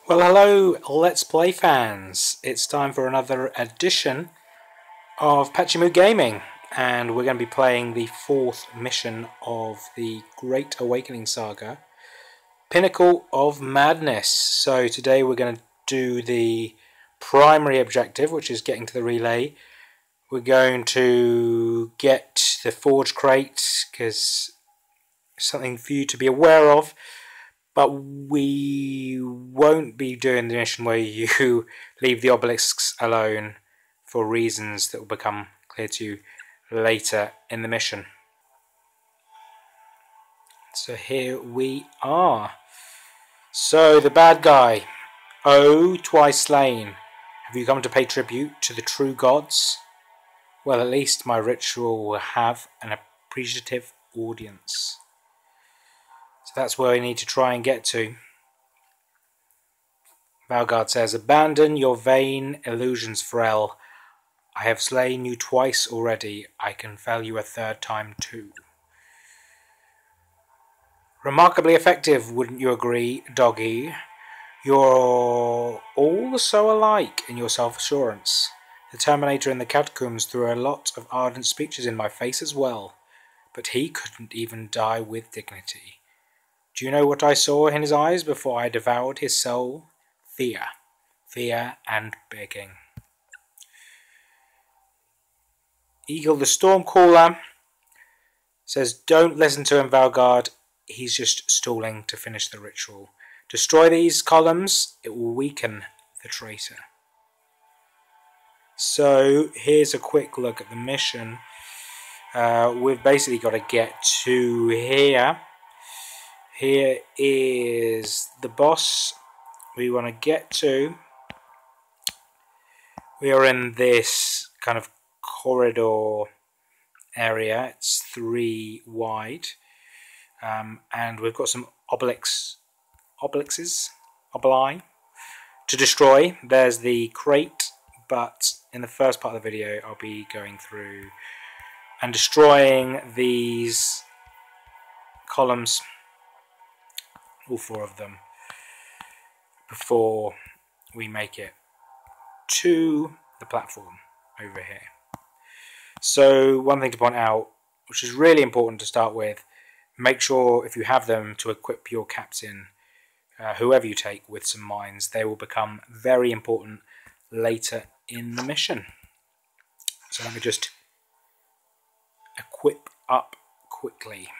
Well, hello, Let's Play fans. It's time for another edition of Pachimu Gaming, and we're going to be playing the fourth mission of the Great Awakening Saga, Pinnacle of Madness. So today we're going to do the primary objective, which is getting to the relay. We're going to get the forge crate, because something for you to be aware of. But we won't be doing the mission where you leave the obelisks alone for reasons that will become clear to you later in the mission. So here we are. So the bad guy. Oh, twice slain. Have you come to pay tribute to the true gods? Well, at least my ritual will have an appreciative audience. So that's where we need to try and get to. Valgard says, "Abandon your vain illusions, Pharrell. I have slain you twice already. I can fell you a third time too." Remarkably effective, wouldn't you agree, doggy? You're all so alike in your self-assurance. The Terminator in the catacombs threw a lot of ardent speeches in my face as well, but he couldn't even die with dignity. Do you know what I saw in his eyes before I devoured his soul? Fear. Fear and begging. Eagle the Stormcaller says, "Don't listen to him, Valgard. He's just stalling to finish the ritual. Destroy these columns. It will weaken the traitor." So here's a quick look at the mission. We've basically got to get to here. Here is the boss we want to get to. We are in this kind of corridor area. It's 3 wide, and we've got some obeli to destroy. There's the crate, but in the first part of the video I'll be going through and destroying these columns, all 4 of them, before we make it to the platform over here. So one thing to point out, which is really important to start with, make sure if you have them to equip your captain, whoever you take, with some mines. They will become very important later in the mission. So let me just equip up quickly.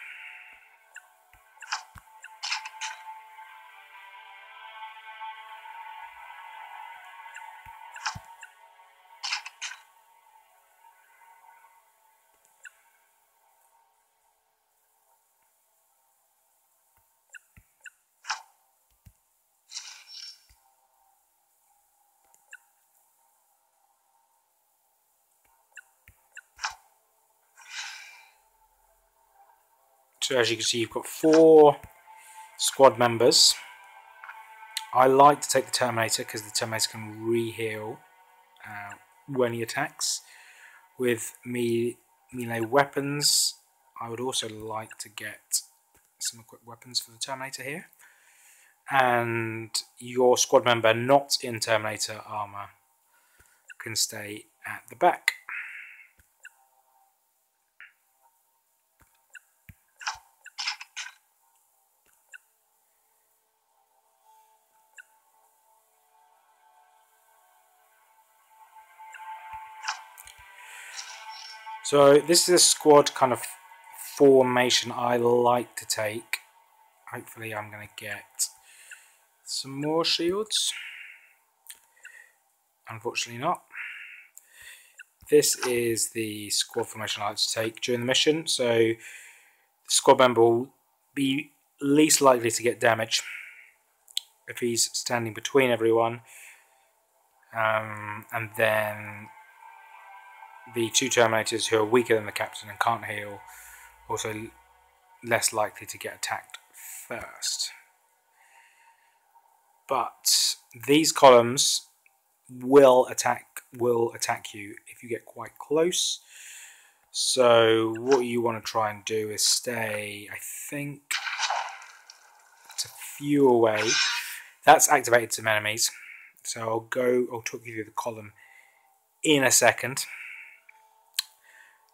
So as you can see, you've got 4 squad members. I like to take the Terminator because the Terminator can re-heal when he attacks. With melee weapons, I would also like to get some equipped weapons for the Terminator here. And your squad member not in Terminator armor can stay at the back. So this is a squad kind of formation I like to take. Hopefully I'm going to get some more shields. Unfortunately not. This is the squad formation I like to take during the mission. So the squad member will be least likely to get damage if he's standing between everyone. And then the 2 Terminators who are weaker than the captain and can't heal, also less likely to get attacked first. But these columns will attack you if you get quite close. So what you want to try and do is stay, I think, it's a few away. That's activated some enemies. So I'll talk you through the column in a second.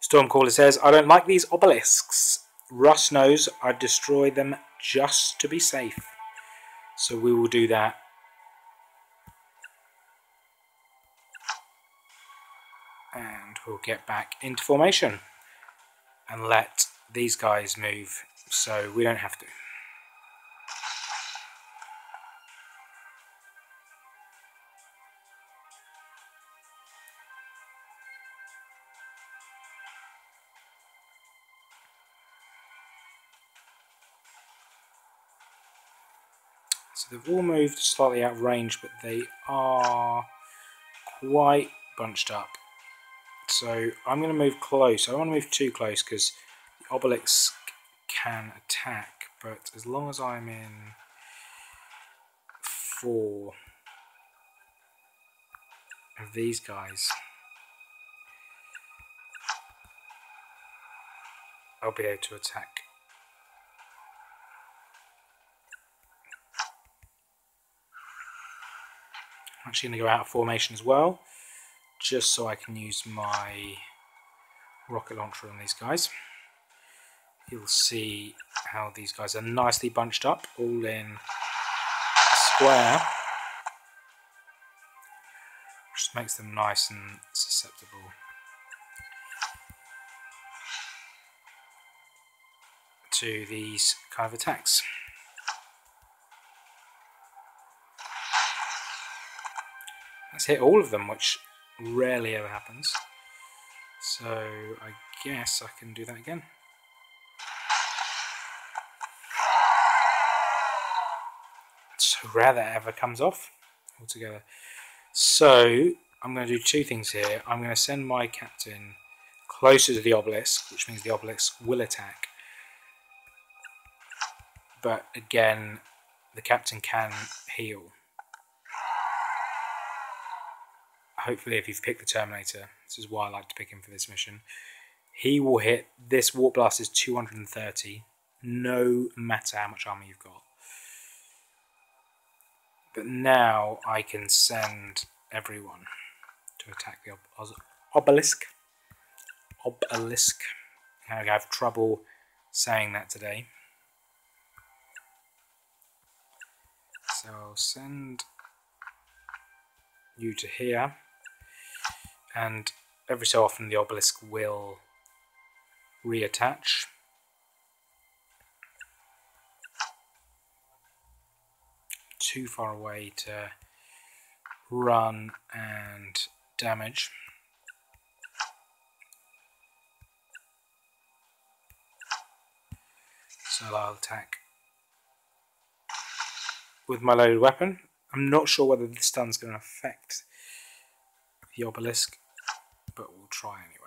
Stormcaller says, I don't like these obelisks. Russ knows I'd destroy them just to be safe. So we will do that. And we'll get back into formation and let these guys move so we don't have to. So they've all moved slightly out of range, but they are quite bunched up. So I'm going to move close. I don't want to move too close because the obelisk can attack, but as long as I'm in 4 of these guys, I'll be able to attack. I'm actually going to go out of formation as well, just so I can use my rocket launcher on these guys. You'll see how these guys are nicely bunched up, all in a square, which makes them nice and susceptible to these kind of attacks. Let's hit all of them, which rarely ever happens. So I guess I can do that again. It's so rare that ever comes off altogether. So I'm going to do 2 things here. I'm going to send my captain closer to the obelisk, which means the obelisk will attack. But again, the captain can heal. Hopefully, if you've picked the Terminator, this is why I like to pick him for this mission. He will hit, this Warp Blast is 230, no matter how much armor you've got. But now I can send everyone to attack the obelisk. Obelisk. I have trouble saying that today. So I'll send you to here. And every so often the obelisk will reattach. Too far away to run and damage. So I'll attack with my loaded weapon. I'm not sure whether the stun's going to affect the obelisk, but we'll try anyway.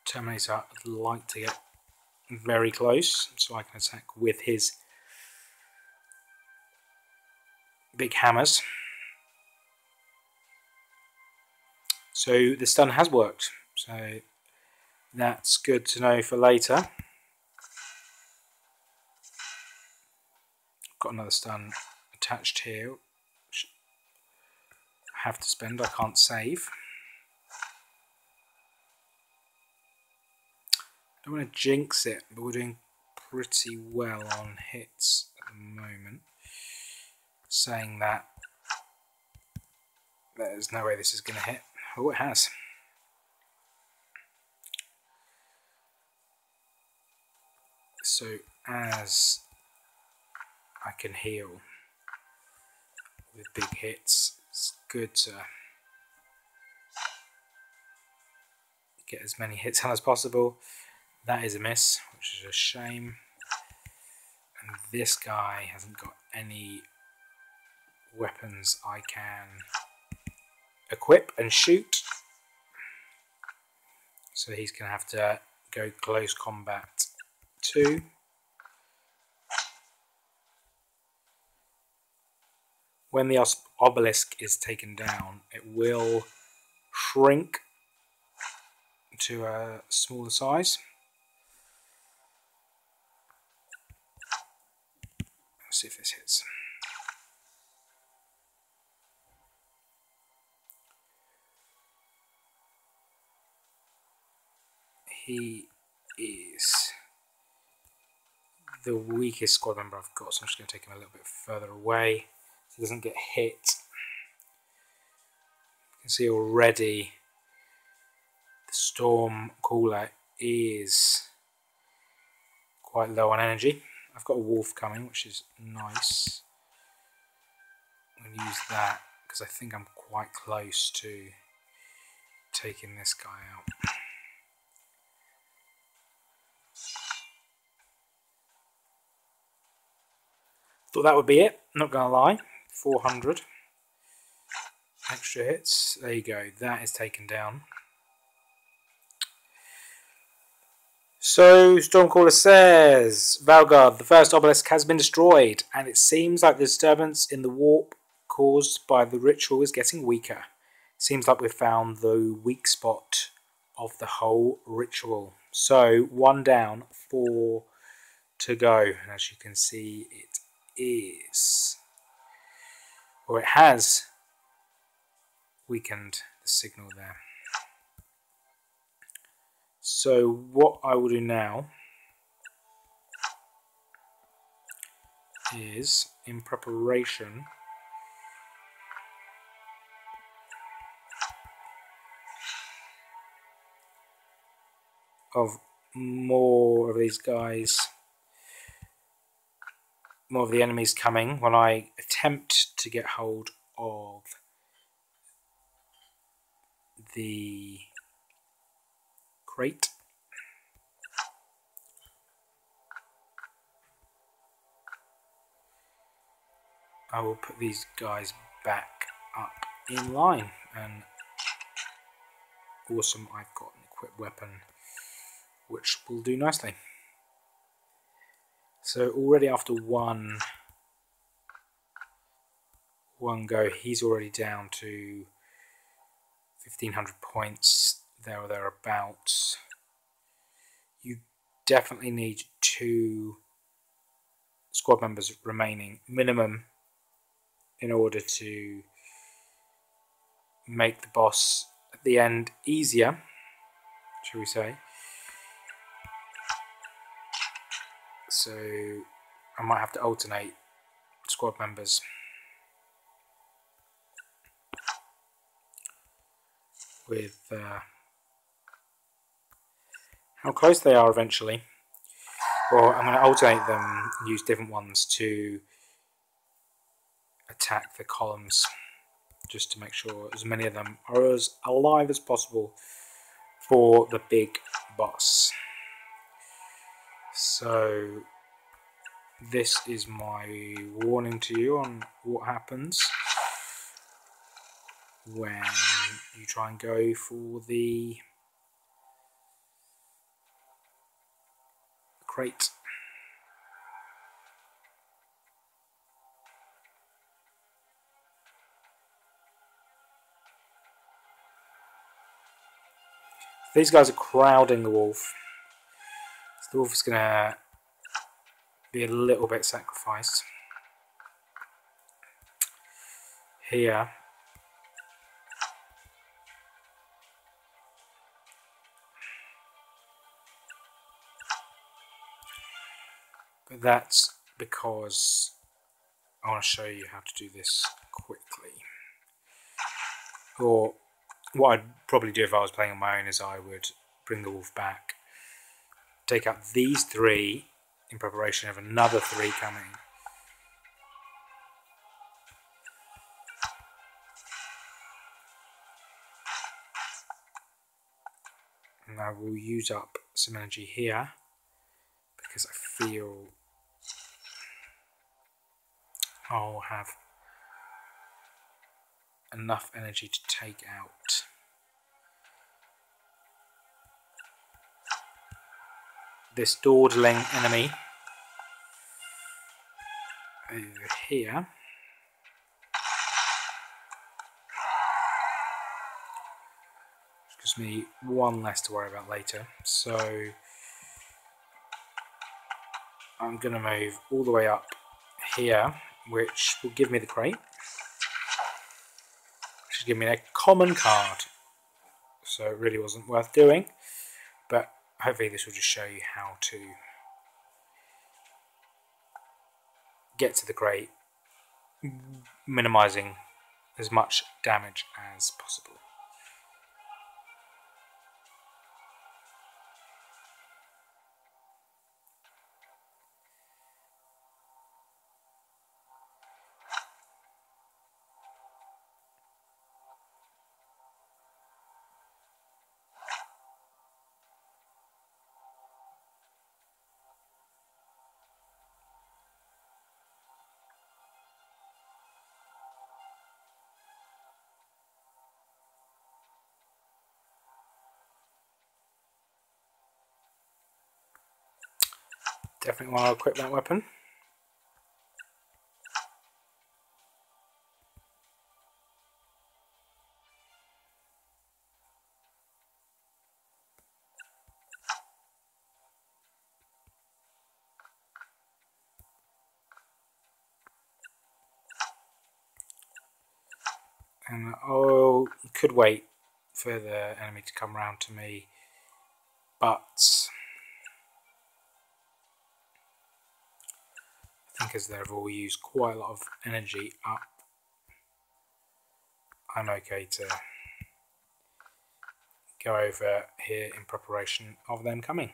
Terminator, I'd like to get very close so I can attack with his big hammers. So the stun has worked, so that's good to know for later. Got another stun attached here, which I have to spend, I can't save. I don't want to jinx it, but we're doing pretty well on hits at the moment. Saying that, there's no way this is going to hit. Oh, it has. So as I can heal with big hits, it's good to get as many hits on as possible. That is a miss, which is a shame. And this guy hasn't got any weapons I can equip and shoot. So he's going to have to go close combat 2. When the obelisk is taken down, it will shrink to a smaller size. Let's see if this hits. He is the weakest squad member I've got, so I'm just going to take him a little bit further away so he doesn't get hit. You can see already the storm cooler is quite low on energy. I've got a wolf coming, which is nice. I'm going to use that because I think I'm quite close to taking this guy out. Thought that would be it, not gonna lie. 400 extra hits. There you go, that is taken down. So, Stormcaller says, Valgard, the first obelisk has been destroyed, and it seems like the disturbance in the warp caused by the ritual is getting weaker. Seems like we've found the weak spot of the whole ritual. So, 1 down, 4 to go. And as you can see, it is, or it has weakened the signal there. So what I will do now is, in preparation of more of these guys, more of the enemies coming, when I attempt to get hold of the crate, I will put these guys back up in line. And awesome, I've got an equipped weapon which will do nicely. So already after one go, he's already down to 1500 points, there or thereabouts. You definitely need 2 squad members remaining minimum in order to make the boss at the end easier, shall we say. So I might have to alternate squad members. With how close they are eventually. Or I'm going to alternate them and use different ones to attack the columns, just to make sure as many of them are as alive as possible for the big boss. So this is my warning to you on what happens when you try and go for the crate. These guys are crowding the wolf. So the wolf is going to be a little bit sacrificed here. But that's because I want to show you how to do this quickly. Or what I'd probably do if I was playing on my own is I would bring the wolf back, take out these 3 in preparation of another 3 coming. And I will use up some energy here because I feel I'll have enough energy to take out this dawdling enemy over here. Which gives me one less to worry about later. So I'm going to move all the way up here, which will give me the crate. Which will give me a common card. So it really wasn't worth doing. But hopefully this will just show you how to get to the crate, minimizing as much damage as possible. Definitely want to equip that weapon. And I could wait for the enemy to come round to me, but I think as they've all used quite a lot of energy up, I'm okay to go over here in preparation of them coming.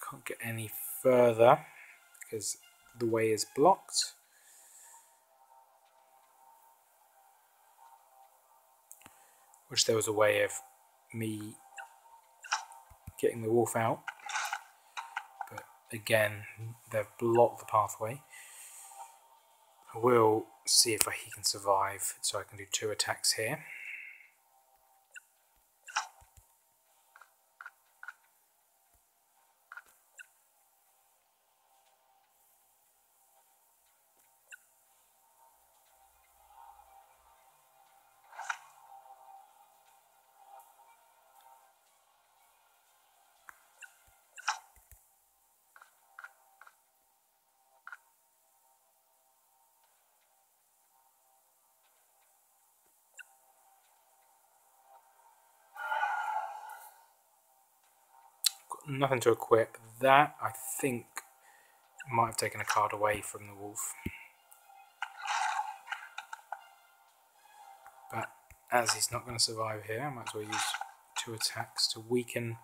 Can't get any further because the way is blocked. Wish there was a way of me getting the wolf out, but again they've blocked the pathway. I will see if he can survive, so I can do 2 attacks here. Nothing to equip. That, I think, might have taken a card away from the wolf. But as he's not going to survive here, I might as well use 2 attacks to weaken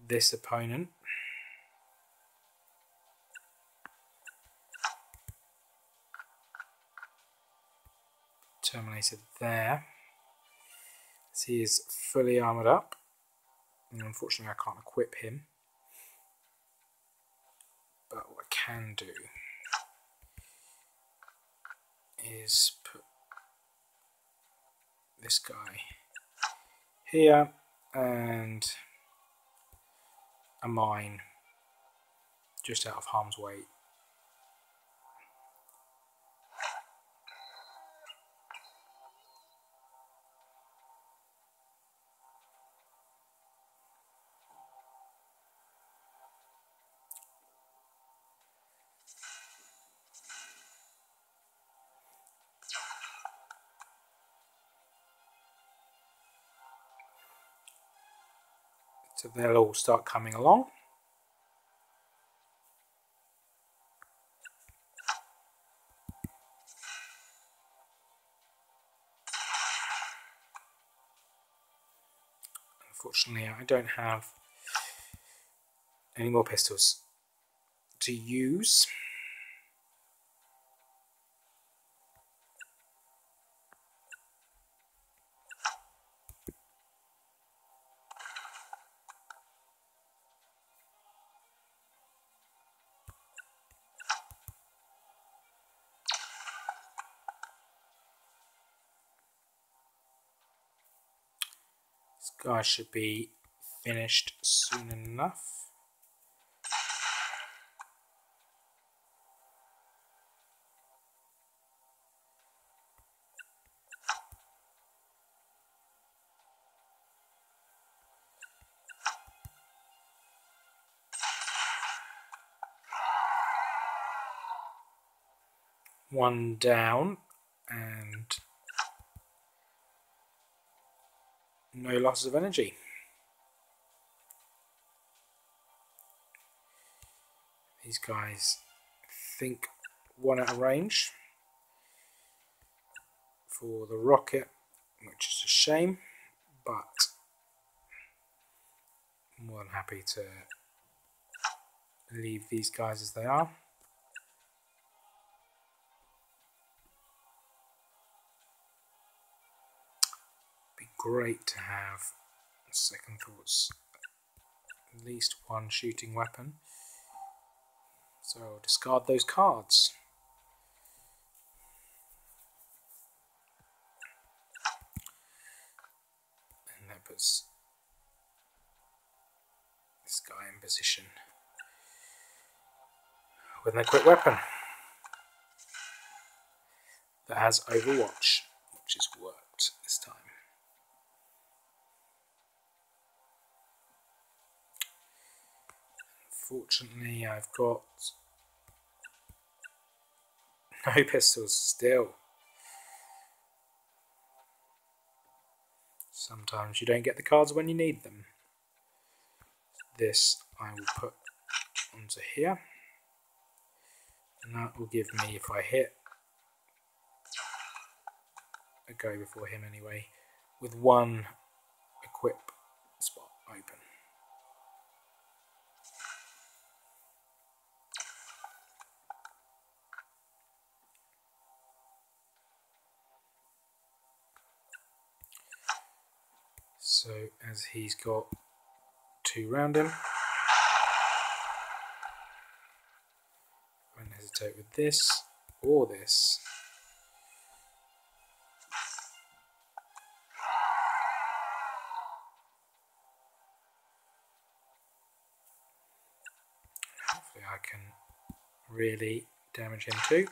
this opponent. Terminated there. So he is fully armoured up. And unfortunately I can't equip him. But what I can do is put this guy here and a mine just out of harm's way. So they'll all start coming along. Unfortunately, I don't have any more pistols to use. guy should be finished soon enough. One down and no losses of energy. These guys think one out of range for the rocket, which is a shame, but I'm more than happy to leave these guys as they are. Be great to have, second thoughts, at least one shooting weapon. So I'll discard those cards. And that puts this guy in position with an equipped weapon that has Overwatch, which has worked this time. Fortunately, I've got no pistols still. Sometimes you don't get the cards when you need them. This I will put onto here. And that will give me, if I hit, a go before him anyway, with one equip spot open. So as he's got two round him, I won't hesitate with this or this. Hopefully I can really damage him too.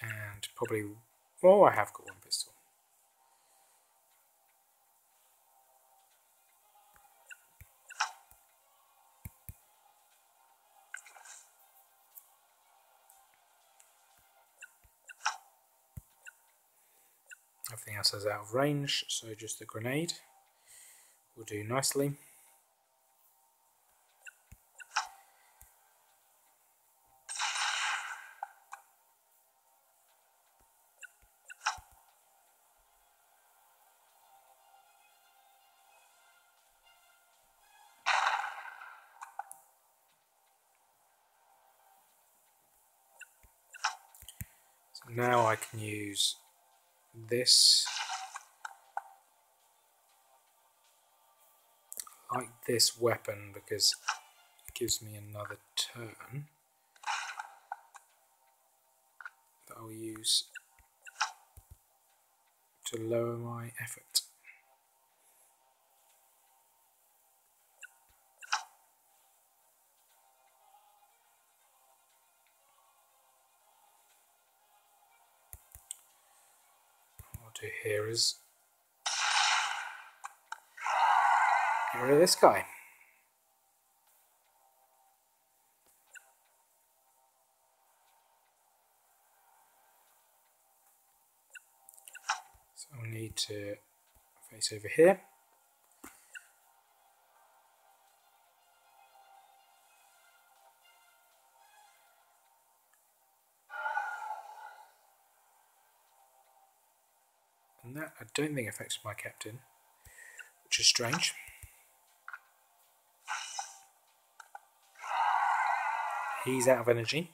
And probably, oh, I have got one pistol. Everything else is out of range, so just the grenade will do nicely. So now I can use this, like this weapon, because it gives me another turn that I'll use to lower my effort. What I'll do here is get rid of this guy. So I'll need to face over here. And that I don't think affects my captain, which is strange. He's out of energy.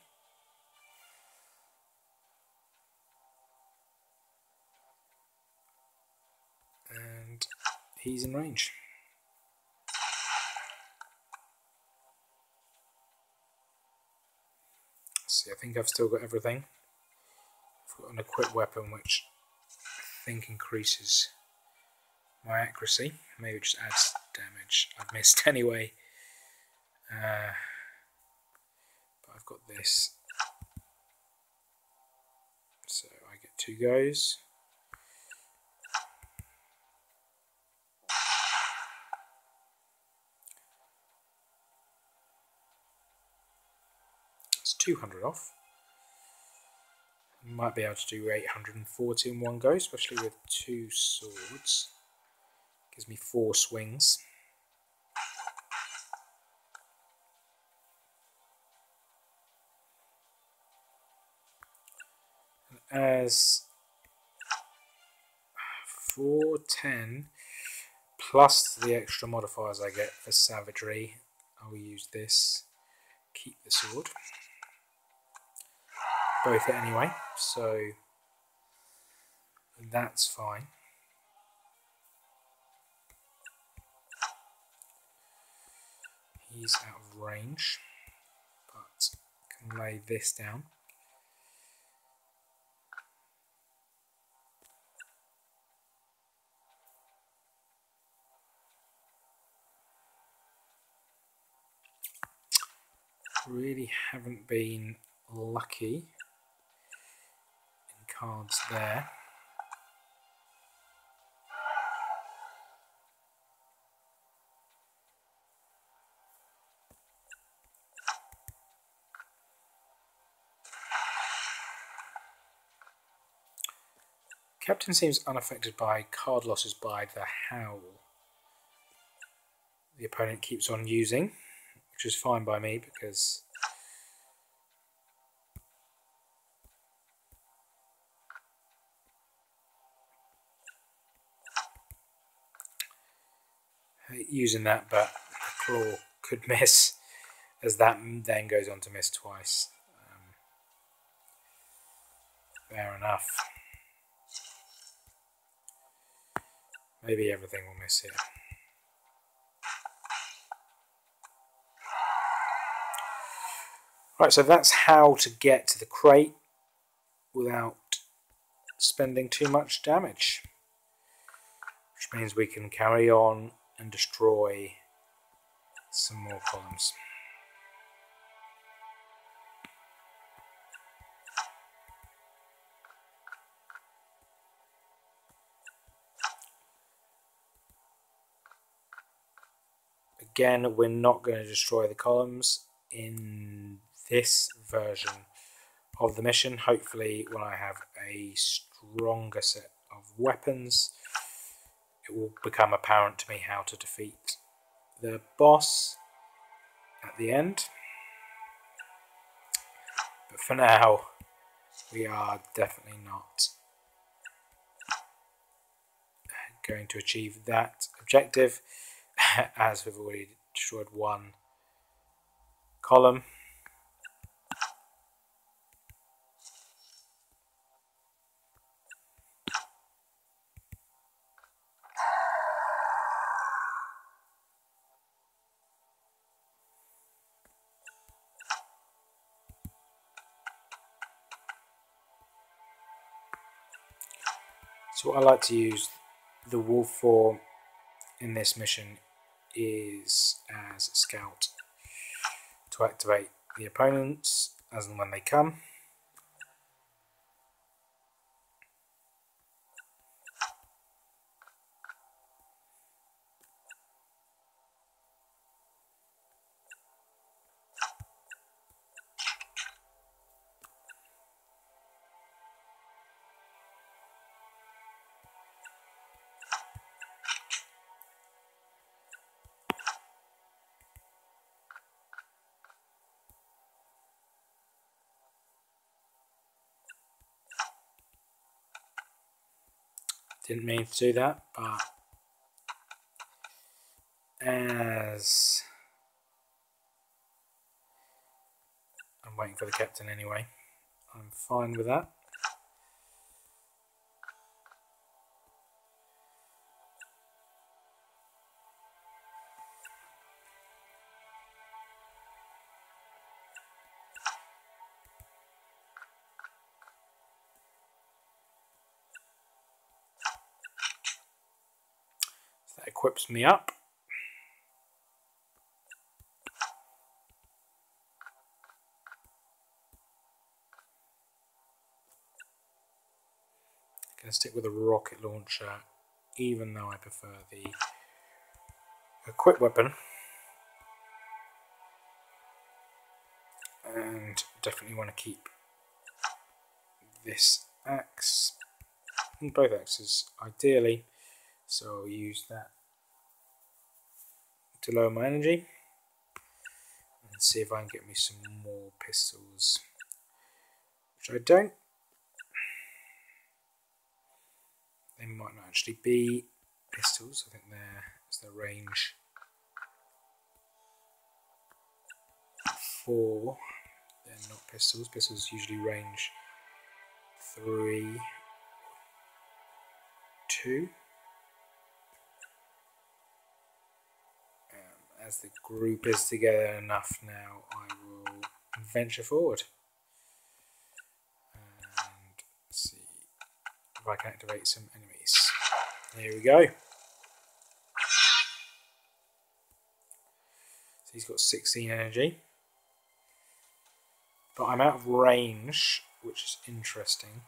And he's in range. Let's see, I think I've still got everything. I've got an equipped weapon which I think increases my accuracy. Maybe it just adds damage. I've missed anyway. But I've got this. So I get 2 goes. It's 200 off. Might be able to do 840 in one go, especially with 2 swords. Gives me 4 swings. And as 410 plus the extra modifiers I get for savagery, I'll use this. Keep the sword. Both hit anyway, so that's fine. He's out of range, but can lay this down. Really haven't been lucky in cards there. Captain seems unaffected by card losses by the howl. The opponent keeps on using, which is fine by me because using that, but the claw could miss, as that then goes on to miss twice. Fair enough. Maybe everything will miss here. Right, so that's how to get to the crate without spending too much damage. Which means we can carry on and destroy some more columns. Again, we're not going to destroy the columns in this version of the mission. Hopefully, when I have a stronger set of weapons, it will become apparent to me how to defeat the boss at the end. But for now, we are definitely not going to achieve that objective, as we've already destroyed one column. So what I like to use the wolf for in this mission is as a scout to activate the opponents as and when they come. Didn't mean to do that, but as I'm waiting for the captain anyway, I'm fine with that. That equips me up. Going to stick with a rocket launcher, even though I prefer the equipped weapon. And definitely want to keep this axe, both axes ideally, so I'll use that to lower my energy and see if I can get me some more pistols, which I don't. They might not actually be pistols. I think it's their range 4. They're not pistols. Pistols usually range 3, 2. As the group is together enough now, I will venture forward and see if I can activate some enemies. Here we go. So he's got 16 energy, but I'm out of range, which is interesting.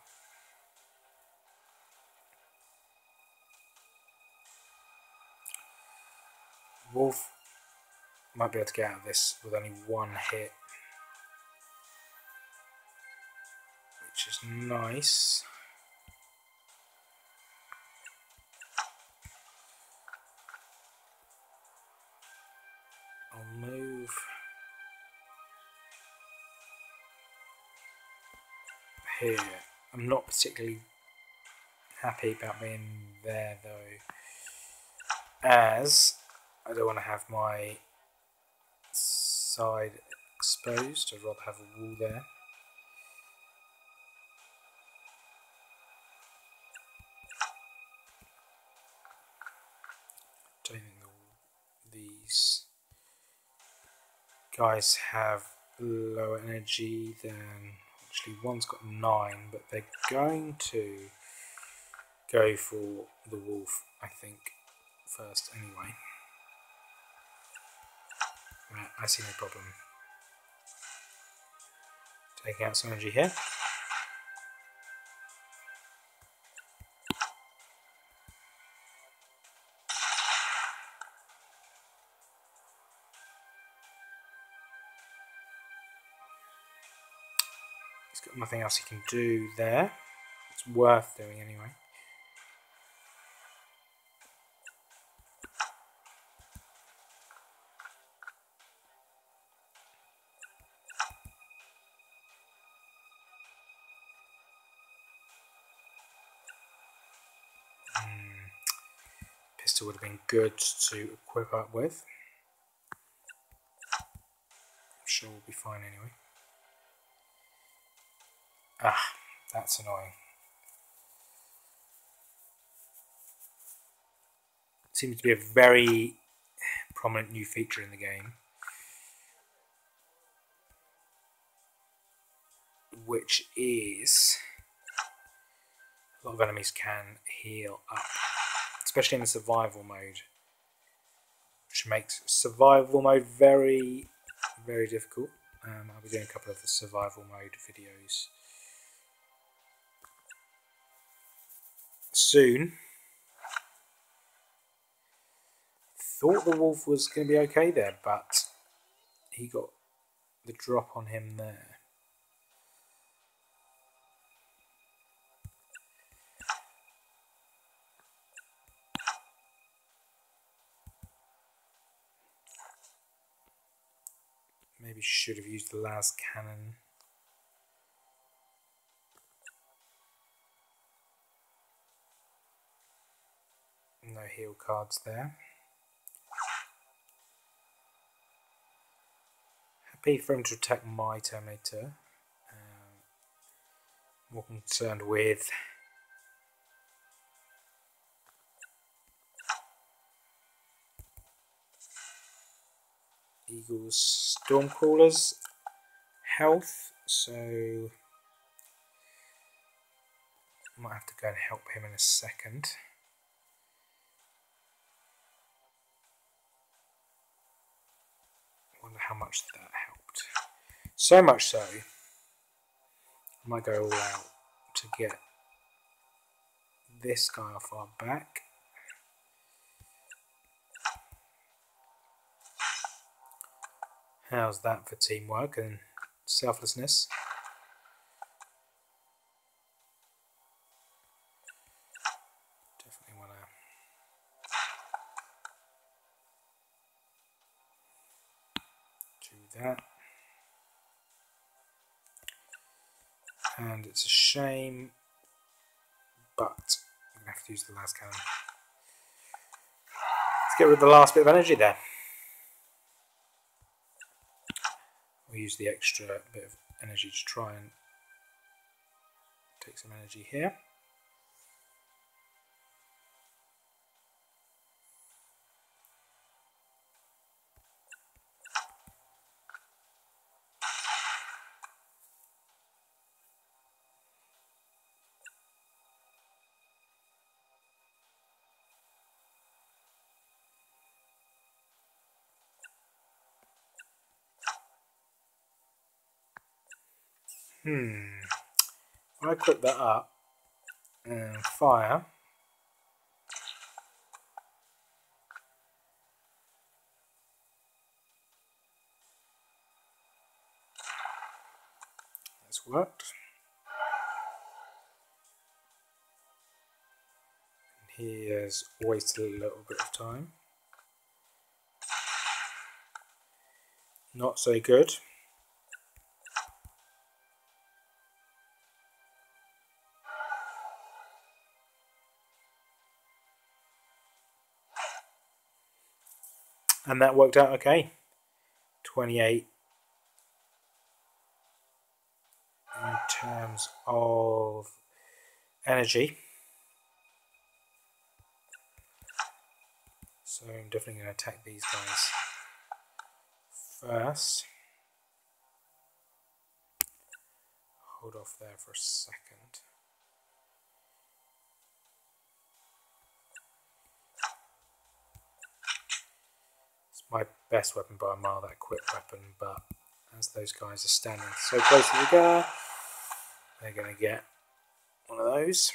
Wolf might be able to get out of this with only 1 hit, which is nice. I'll move here. I'm not particularly happy about being there though, as I don't want to have my side exposed. I'd rather have a wall there. Don't think these guys have lower energy than, actually one's got 9, but they're going to go for the wolf, I think, first anyway. Right, I see no problem. Taking out some energy here. He's got nothing else he can do there. It's worth doing anyway. Pistol would have been good to equip up with. I'm sure we'll be fine anyway. Ah, that's annoying. Seems to be a very prominent new feature in the game, which is a lot of enemies can heal up, especially in the survival mode, which makes survival mode very, very difficult. I'll be doing a couple of the survival mode videos soon. Thought the wolf was going to be okay there, but he got the drop on him there. Maybe should have used the las cannon. No heal cards there. Happy for him to attack my Terminator. More concerned with Eagle's Stormcrawler's health, so might have to go and help him in a second. how much that helped. So much so, I might go all out to get this guy off our back. How's that for teamwork and selflessness? Definitely want to do that. And it's a shame, but I'm going to have to use the last cannon. Let's get rid of the last bit of energy there. We'll use the extra bit of energy to try and take some energy here. If I equip that up and fire, that's worked. And he has wasted a little bit of time. Not so good. And that worked out okay. 28 in terms of energy. So I'm definitely going to attack these guys first. Hold off there for a second. My best weapon by a mile, that quick weapon, but as those guys are standing so close together, they're going to get one of those.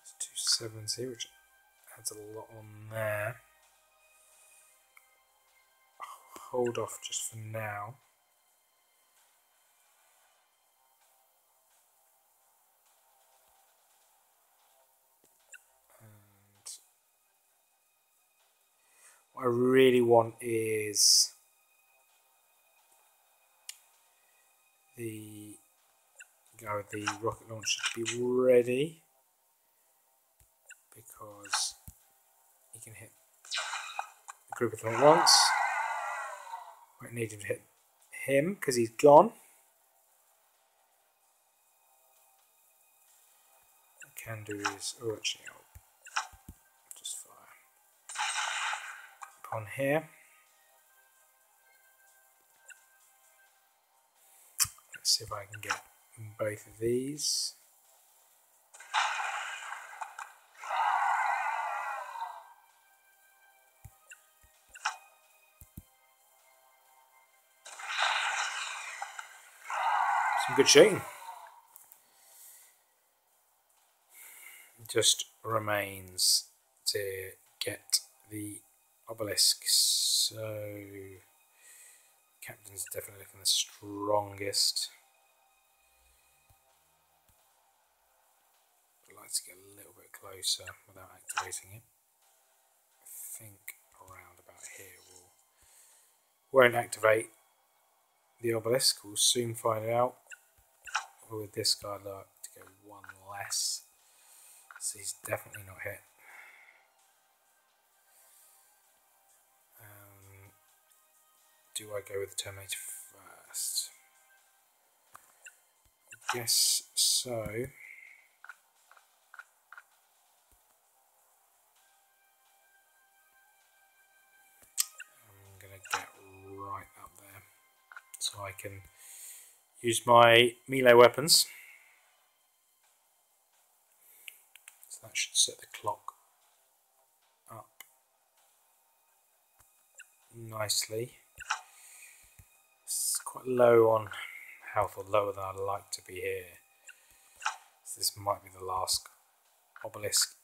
It's 270, which adds a lot on there. I'll hold off just for now. What I really want is the rocket launcher to be ready, because you can hit the group of them at once. I need to hit him because he's gone. What I can do is, oh actually I'll just fire upon here. Let's see if I can get both of these. Some good shooting. Just remains to get the obelisk. So Captain's definitely looking the strongest. I'd like to get a little bit closer without activating it. I think around about here won't activate the obelisk. We'll soon find out. With this guy, I'd like to go one less. So he's definitely not hit. Do I go with the Terminator first? I guess so. I'm going to get right up there so I can use my melee weapons. So that should set the clock up nicely. It's quite low on health, or lower than I'd like to be here. So this might be the last obelisk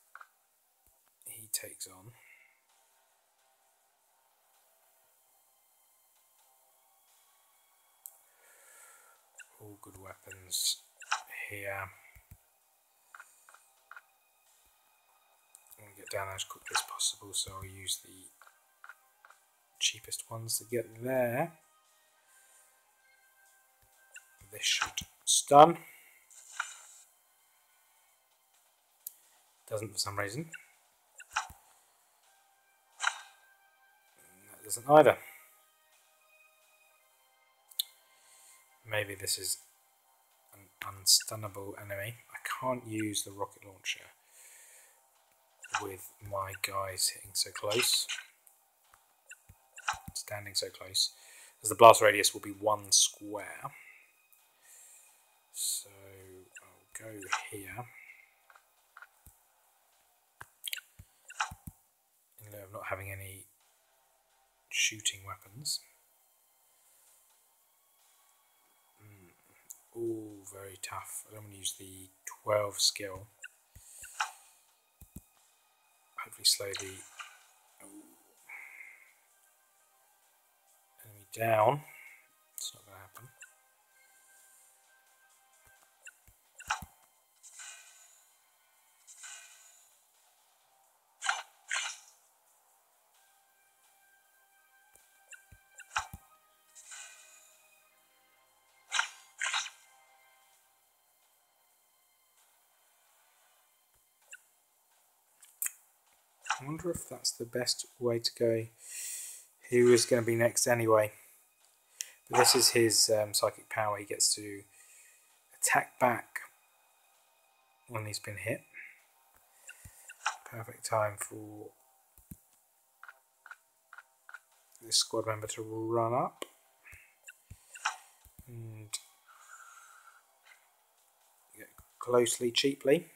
he takes on. All good weapons here. I want to get down there as quickly as possible, so I'll use the cheapest ones to get there. This should stun. Doesn't for some reason. That doesn't either. Maybe this is an unstunnable enemy. I can't use the rocket launcher with my guys hitting so close, standing so close, as the blast radius will be 1 square. So I'll go here. In lieu of not having any shooting weapons. All very tough. I don't want to use the 12 skill. Hopefully slow the enemy down. It's not going to happen. I wonder if that's the best way to go. He was going to be next anyway. But this is his psychic power. He gets to attack back when he's been hit. Perfect time for this squad member to run up and get closely, cheaply.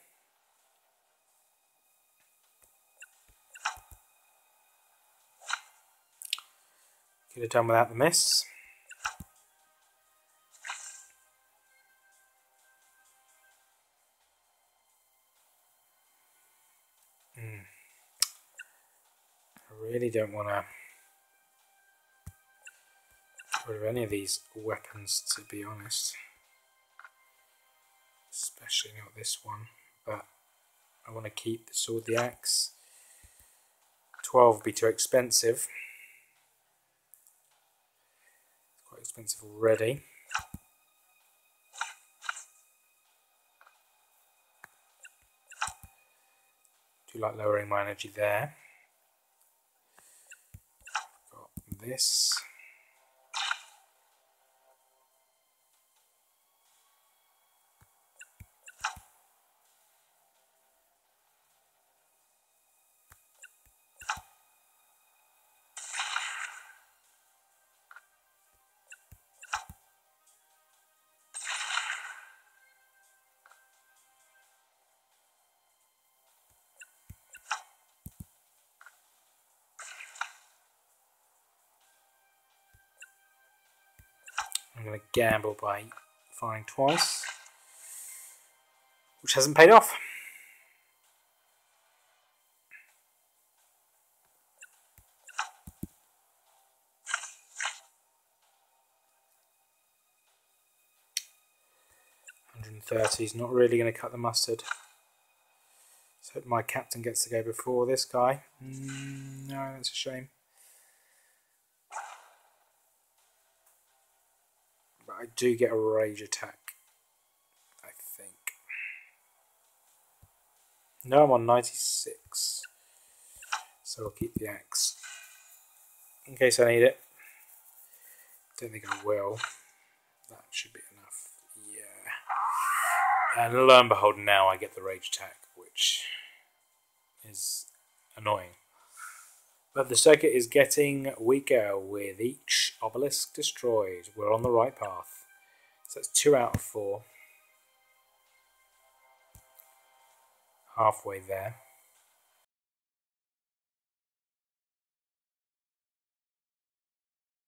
Could have done without the miss. I really don't want to get rid of any of these weapons, to be honest. Especially not this one. But I want to keep the sword, the axe. 12 would be too expensive. Expensive already. Do like lowering my energy there. Got this. I'm going to gamble by firing twice, which hasn't paid off. $130 is not really going to cut the mustard. So my captain gets to go before this guy. No, that's a shame. But I do get a rage attack, I think. No, I'm on 96. So I'll keep the axe in case I need it. Don't think I will. That should be enough. Yeah. And lo and behold, now I get the rage attack, which is annoying. But the circuit is getting weaker with each obelisk destroyed. We're on the right path. So it's 2 out of 4. Halfway there.